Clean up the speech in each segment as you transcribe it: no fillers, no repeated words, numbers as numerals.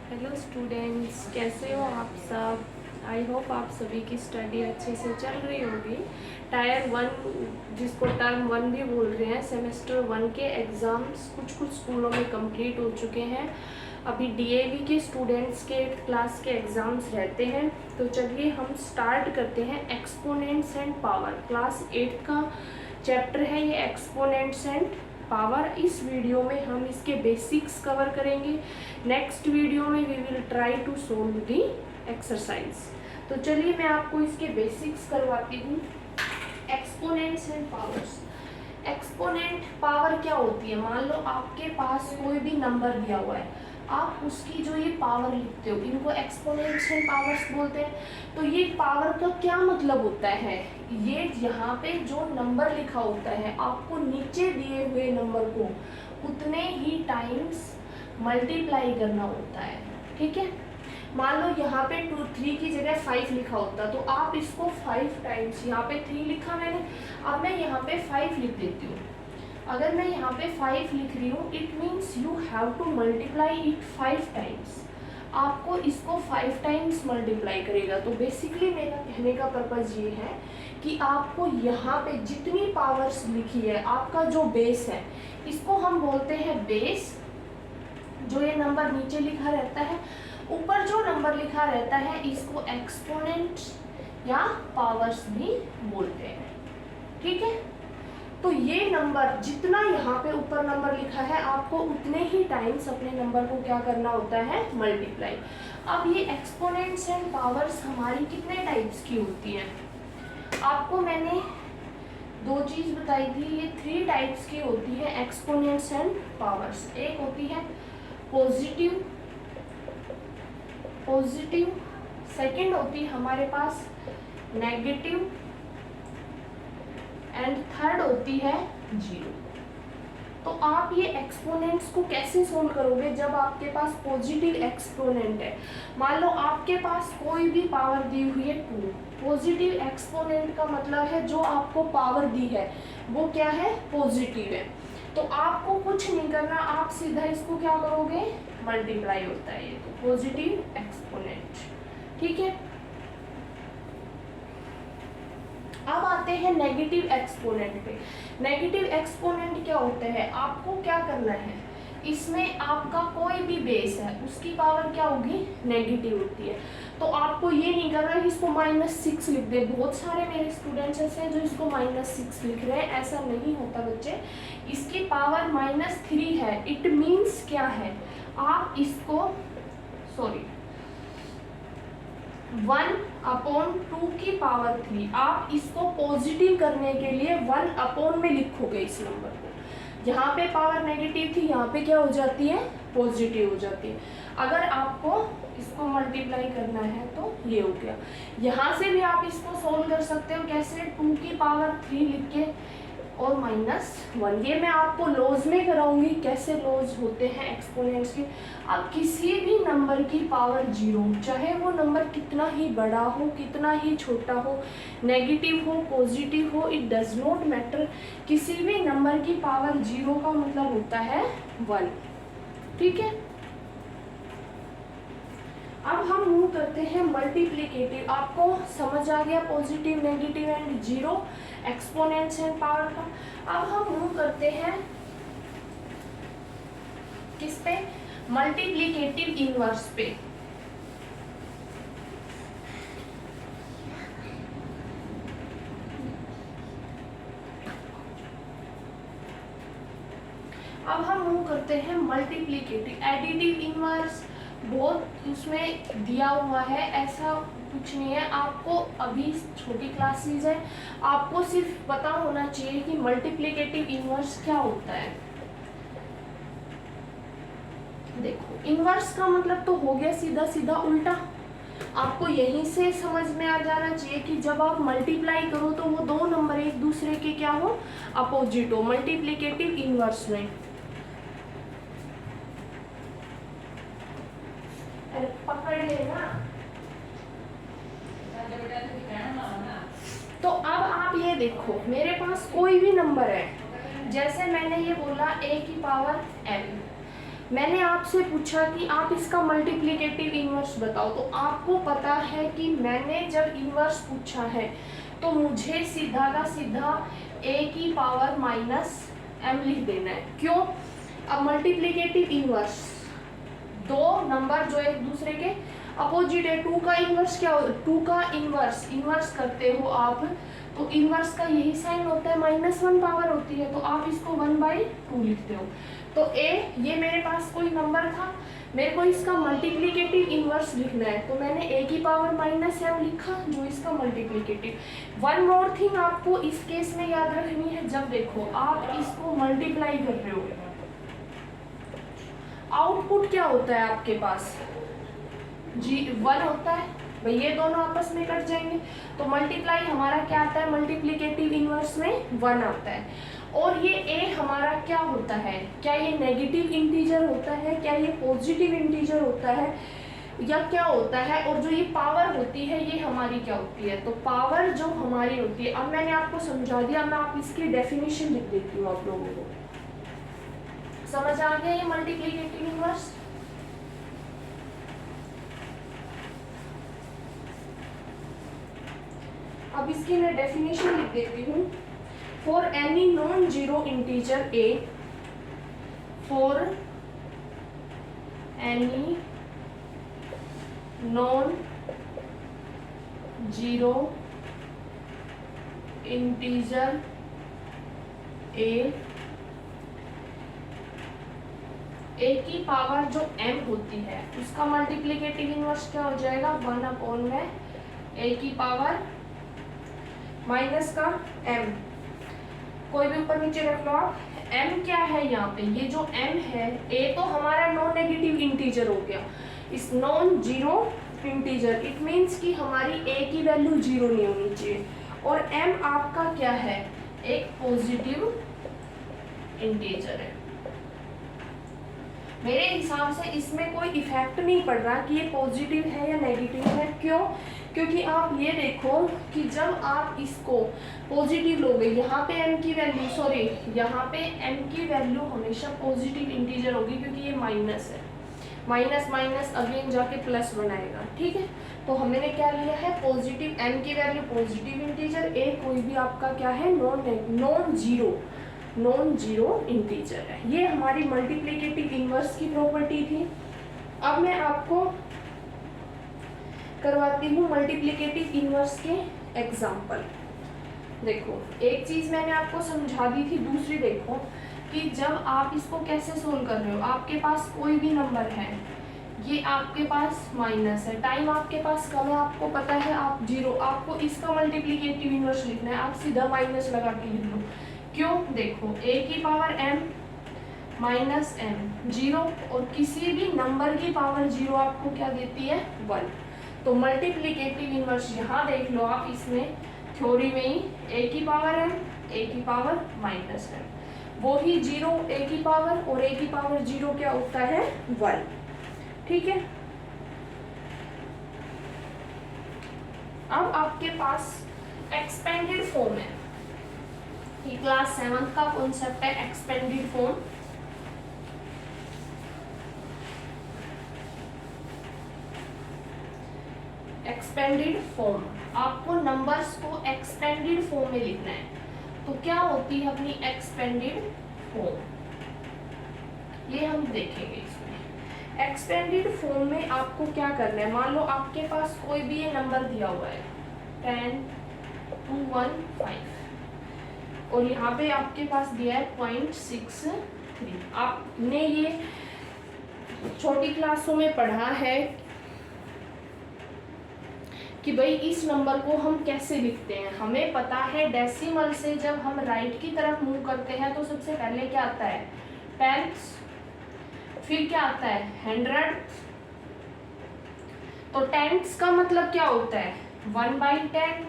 Hello students, कैसे हो आप सब। आई होप आप सभी की स्टडी अच्छे से चल रही होगी। टायर 1 जिसको टर्म 1 भी बोल रहे हैं, सेमेस्टर 1 के एग्ज़ाम्स कुछ स्कूलों में कंप्लीट हो चुके हैं। अभी डीएवी के स्टूडेंट्स के 8th क्लास के एग्ज़ाम्स रहते हैं। तो चलिए हम स्टार्ट करते हैं। एक्सपोनेंट्स एंड पावर क्लास 8 का चैप्टर है ये, एक्सपोनेंट्स एंड पावर। इस वीडियो में हम इसके बेसिक्स कवर करेंगे। नेक्स्ट वीडियो में we will try to solve the exercise. तो चलिए मैं आपको इसके बेसिक्स करवाती हूँ। Exponents and powers. Exponent power क्या होती है? मान लो आपके पास कोई भी नंबर दिया हुआ है, आप उसकी जो ये पावर लिखते हो, इनको एक्सपोनेंट्स एंड पावर्स बोलते हैं। तो ये पावर का क्या मतलब होता है? ये यहाँ पे जो नंबर लिखा होता है, आपको नीचे दिए हुए नंबर को उतने ही टाइम्स मल्टीप्लाई करना होता है। ठीक है, मान लो यहाँ पे 3 की जगह 5 लिखा होता, तो आप इसको 5 टाइम्स, यहाँ पे 3 लिखा मैंने, अब मैं यहाँ पे 5 लिख देती हूँ। अगर मैं यहाँ पे 5 लिख रही हूँ, it means you have to multiply it 5 times. आपको इसको 5 टाइम्स मल्टीप्लाई करेगा। तो बेसिकली मेरा कहने का पर्पज़ ये है कि आपको यहाँ पे जितनी पावर्स लिखी है, आपका जो बेस है, इसको हम बोलते हैं बेस। जो ये नंबर नीचे लिखा रहता है, ऊपर जो नंबर लिखा रहता है, इसको एक्सपोनेंट या पावर्स भी बोलते हैं। ठीक है, तो ये नंबर जितना यहाँ पे ऊपर नंबर लिखा है, आपको उतने ही टाइम्स अपने नंबर को क्या करना होता है? मल्टीप्लाई। अब ये एक्सपोनेंट्स एंड पावर्स हमारी कितने टाइप्स की होती हैं? आपको मैंने 2 चीज़ बताई थी, ये 3 टाइप्स की होती है एक्सपोनेंट्स एंड पावर्स। एक होती है पॉजिटिव, सेकंड होती है हमारे पास नेगेटिव, एंड थर्ड होती है जीरो। तो आप ये एक्सपोनेंट्स को कैसे सोल्व करोगे? जब आपके पास पॉजिटिव एक्सपोनेंट है, मान लो आपके पास कोई भी पावर दी हुई है 2। पॉजिटिव एक्सपोनेंट का मतलब है जो आपको पावर दी है वो क्या है? पॉजिटिव है। तो आपको कुछ नहीं करना, आप सीधा इसको क्या करोगे? मल्टीप्लाई होता है ये, तो पॉजिटिव एक्सपोनेंट। ठीक है, अब आते हैं नेगेटिव एक्सपोनेंट पे। नेगेटिव एक्सपोनेंट क्या होता है? आपको क्या करना है, इसमें आपका कोई भी बेस है, उसकी पावर क्या होगी? नेगेटिव होती है। तो आपको ये नहीं करना है कि इसको -6 लिख दे। बहुत सारे मेरे स्टूडेंट्स ऐसे हैं जो इसको -6 लिख रहे हैं, ऐसा नहीं होता बच्चे। इसकी पावर -3 है। इट मीन्स क्या है? आप इसको 1/2 की पावर 3, आप इसको पॉजिटिव करने के लिए 1/ में लिखोगे इस नंबर को। यहाँ पे पावर नेगेटिव थी, यहाँ पे क्या हो जाती है? पॉजिटिव हो जाती है। अगर आपको इसको मल्टीप्लाई करना है तो ये हो गया। यहाँ से भी आप इसको सोल्व कर सकते हो। कैसे? 2 की पावर 3 लिख के और -1। ये मैं आपको लॉज में कराऊंगी, कैसे लॉज होते हैं एक्सपोनेंट्स के। अब किसी भी नंबर की पावर 0, चाहे वो नंबर कितना ही बड़ा हो, कितना ही छोटा हो, नेगेटिव हो, पॉजिटिव हो, इट डज नॉट मैटर, किसी भी नंबर की पावर 0 का मतलब होता है 1। ठीक है, अब हम मूव करते हैं मल्टीप्लिकेटिव। आपको समझ आ गया positive, negative and zero, exponents and power का। अब हम मूव करते हैं किस पे? मल्टीप्लिकेटिव इनवर्स पे। अब हम मूव करते हैं मल्टीप्लिकेटिव। एडिटिव इनवर्स बहुत उसमें दिया हुआ है, ऐसा कुछ नहीं है। आपको अभी छोटी क्लासेस है, आपको सिर्फ पता होना चाहिए कि मल्टीप्लिकेटिव इनवर्स क्या होता है। देखो, इनवर्स का मतलब तो हो गया सीधा सीधा उल्टा। आपको यहीं से समझ में आ जाना चाहिए कि जब आप मल्टीप्लाई करो तो वो 2 नंबर एक दूसरे के क्या हो? अपोजिट हो, मल्टीप्लिकेटिव इनवर्स में। पकड़ लेना। तो अब आप ये देखो, मेरे पास कोई भी नंबर है, जैसे मैंने ये बोला a की पावर m, मैंने आपसे पूछा कि आप इसका मल्टीप्लिकेटिव इन्वर्स बताओ, तो आपको पता है कि मैंने जब इन्वर्स पूछा है तो मुझे सीधा का सीधा a की पावर माइनस m लिख देना है। क्यों? अब मल्टीप्लिकेटिव इन्वर्स, दो नंबर जो एक दूसरे के अपोजिट है, 2 का इन्वर्स क्या हो, 2 का इन्वर्स करते हो आप, तो इन्वर्स का यही साइन होता है, -1 पावर होती है, तो आप इसको 1/2 लिखते हो। तो a, ये मेरे पास कोई नंबर था, मेरे को इसका मल्टीप्लिकेटिव इन्वर्स लिखना है, तो मैंने a की पावर -m लिखा जो इसका मल्टीप्लिकेटिव। वन मोर थिंग आपको इस केस में याद रखनी है, जब देखो आप इसको मल्टीप्लाई कर रहे हो, आउटपुट क्या होता है आपके पास, 1 होता है भाई, ये दोनों आपस में कट जाएंगे, तो मल्टीप्लाई हमारा क्या आता है, मल्टीप्लिकेटिव इन्वर्स में 1 आता है। और ये a हमारा क्या होता है, क्या ये नेगेटिव इंटीजर होता है, क्या ये पॉजिटिव इंटीजर होता है, या क्या होता है, और जो ये पावर होती है ये हमारी क्या होती है, तो पावर जो हमारी होती है, अब मैंने आपको समझा दिया, मैं आप इसकी डेफिनेशन लिख देती हूँ, आप लोगों को समझ आ गया ये मल्टीप्लिकेटिव इन्वर्स। अब इसकी मैं डेफिनेशन लिख देती हूँ, for any non zero integer a, for any non zero integer a, a की पावर जो m होती है उसका मल्टीप्लिकेटिव इन्वर्स क्या हो जाएगा, 1 में a की पावर माइनस का m, कोई भी ऊपर नीचे रख लो आप। m क्या है यहाँ पे, ये जो m है, a तो हमारा नॉन नेगेटिव इंटीजर हो गया, इस non zero integer, it means कि हमारी a की वैल्यू 0 नहीं होनी चाहिए, और m आपका क्या है, एक पॉजिटिव इंटीजर है। मेरे हिसाब से इसमें कोई इफेक्ट नहीं पड़ रहा कि ये पॉजिटिव है या नेगेटिव है। क्यों? क्योंकि आप ये देखो कि जब आप इसको पॉजिटिव लोगे, यहाँ पे m की वैल्यू, सॉरी यहाँ पे m की वैल्यू हमेशा पॉजिटिव इंटीजर होगी, क्योंकि ये माइनस है, माइनस माइनस अगेन जाके प्लस बनाएगा, ठीक है। तो हमने क्या लिया है, पॉजिटिव, m की वैल्यू पॉजिटिव इंटीजर, a कोई भी आपका क्या है, नॉन जीरो इंटीजर है। ये हमारी मल्टीप्लिकेटिव इन्वर्स की प्रॉपर्टी थी। अब मैं आपको करवाती हूँ मल्टीप्लिकेटिव इन्वर्स के एग्जाम्पल। देखो, एक चीज मैंने आपको समझा दी थी, दूसरी देखो कि जब आप इसको कैसे सोल्व कर रहे हो, आपके पास कोई भी नंबर है, ये आपके पास माइनस है, टाइम आपके पास कम है, आपको पता है आप 0, आपको इसका मल्टीप्लिकेटिव इन्वर्स लिखना है, आप सीधा माइनस लगा के लिख लो। क्यों? देखो, a की पावर m माइनस m 0, और किसी भी नंबर की पावर 0 आपको क्या देती है, 1। तो मल्टीप्लिकेटिव इन्वर्स यहाँ देख लो आप, इसमें थ्योरी में ही a की पावर m, a की पावर माइनस m, वो ही 0 a की पावर, और a की पावर 0 क्या होता है, 1, ठीक है। अब आपके पास एक्सपेंडेड फॉर्म है, ये क्लास 7 का कॉन्सेप्ट है, एक्सपेंडेड फॉर्म। एक्सपेंडेड फॉर्म, आपको नंबर्स को एक्सपेंडेड फॉर्म में लिखना है। तो क्या होती है अपनी एक्सपेंडेड फॉर्म, ये हम देखेंगे इसमें। एक्सपेंडेड फॉर्म में आपको क्या करना है, मान लो आपके पास कोई भी ये नंबर दिया हुआ है 10, 2, 1, 5, और यहाँ पे आपके पास दिया है 0.63। आपने ये छोटी क्लासों में पढ़ा है कि भाई इस नंबर को हम कैसे लिखते हैं। हमें पता है डेसिमल से जब हम राइट की तरफ मूव करते हैं तो सबसे पहले क्या आता है, टेंथ्स, फिर क्या आता है, हंड्रेड्स। तो टेंथ्स का मतलब क्या होता है, 1/10।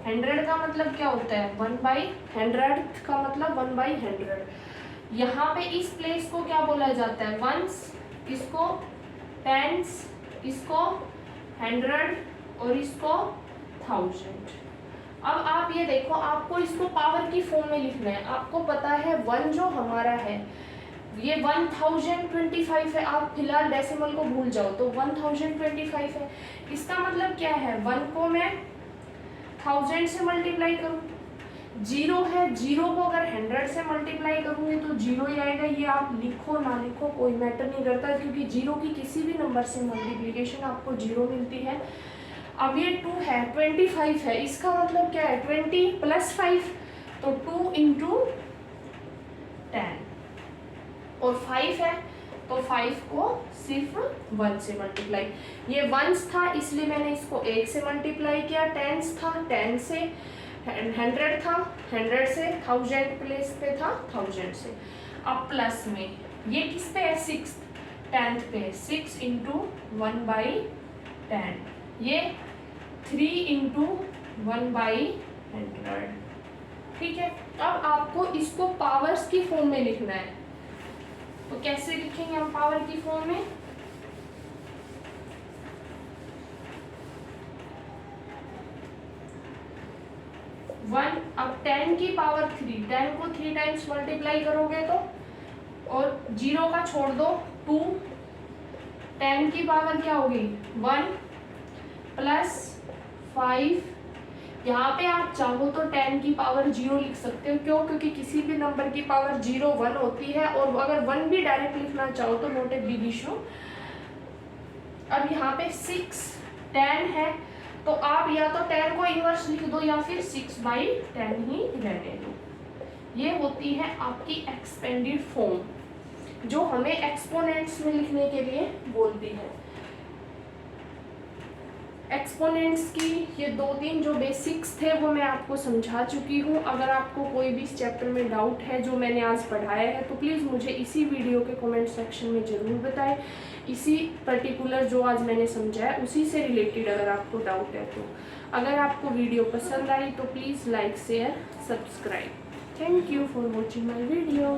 हंड्रेड का मतलब क्या होता है, 1/100 का मतलब 1/100। यहाँ पे इस प्लेस को क्या बोला जाता है, वंस, इसको टेंस, इसको 100 और इसको 1000। अब आप ये देखो, आपको इसको पावर की फॉर्म में लिखना है। आपको पता है 1 जो हमारा है ये 1025 है, आप फिलहाल डेसिमल को भूल जाओ तो 1025 है। इसका मतलब क्या है, 1 को मैं 1000 से मल्टीप्लाई करूँ, 0 है, 0 को अगर 100 से मल्टीप्लाई करूँगी तो 0 ही आएगा। ये आप लिखो ना लिखो कोई मैटर नहीं करता, क्योंकि 0 की किसी भी नंबर से मल्टीप्लिकेशन आपको 0 मिलती है। अब ये 2 है, 25 है, इसका मतलब क्या है 20 + 5, तो 2 × 10, और 5 है तो 5 को सिर्फ 1 से मल्टीप्लाई, ये 1s था इसलिए मैंने इसको 1 से मल्टीप्लाई किया, 10s था 10 से, 100 था 100 से, 1000 प्लेस पे था 1000 से। अब प्लस में ये किस पे है, 6 10th पे, 6 × 1/10, ये 3 × 1/100, ठीक है। अब आपको इसको पावर्स की फॉर्म में लिखना है, तो कैसे लिखेंगे हम पावर की फॉर्म में, वन, अब 10 की पावर 3, 10 को 3 टाइम्स मल्टीप्लाई करोगे तो, और 0 का छोड़ दो 2, 10 की पावर क्या होगी 1 + 5, यहाँ पे आप चाहो तो 10 की पावर 0 लिख सकते हो, क्यों, क्योंकि किसी भी नंबर की पावर 0 1 होती है, और अगर 1 भी डायरेक्ट लिखना चाहो तो नोट ए बिग इशू। अब यहाँ पे 6 10 है, तो आप या तो 10 को इनवर्स लिख दो या फिर 6/10 ही रहने दो। ये होती है आपकी एक्सपेंडेड फॉर्म, जो हमें एक्सपोनेंट्स में लिखने के लिए बोलती है। एक्सपोनेंट्स की ये 2-3 जो बेसिक्स थे वो मैं आपको समझा चुकी हूँ। अगर आपको कोई भी इस चैप्टर में डाउट है जो मैंने आज पढ़ाया है तो प्लीज़ मुझे इसी वीडियो के कमेंट सेक्शन में ज़रूर बताएं। इसी पर्टिकुलर जो आज मैंने समझाया उसी से रिलेटेड अगर आपको डाउट है तो। अगर आपको वीडियो पसंद आई तो please like share subscribe. Thank you for watching my video.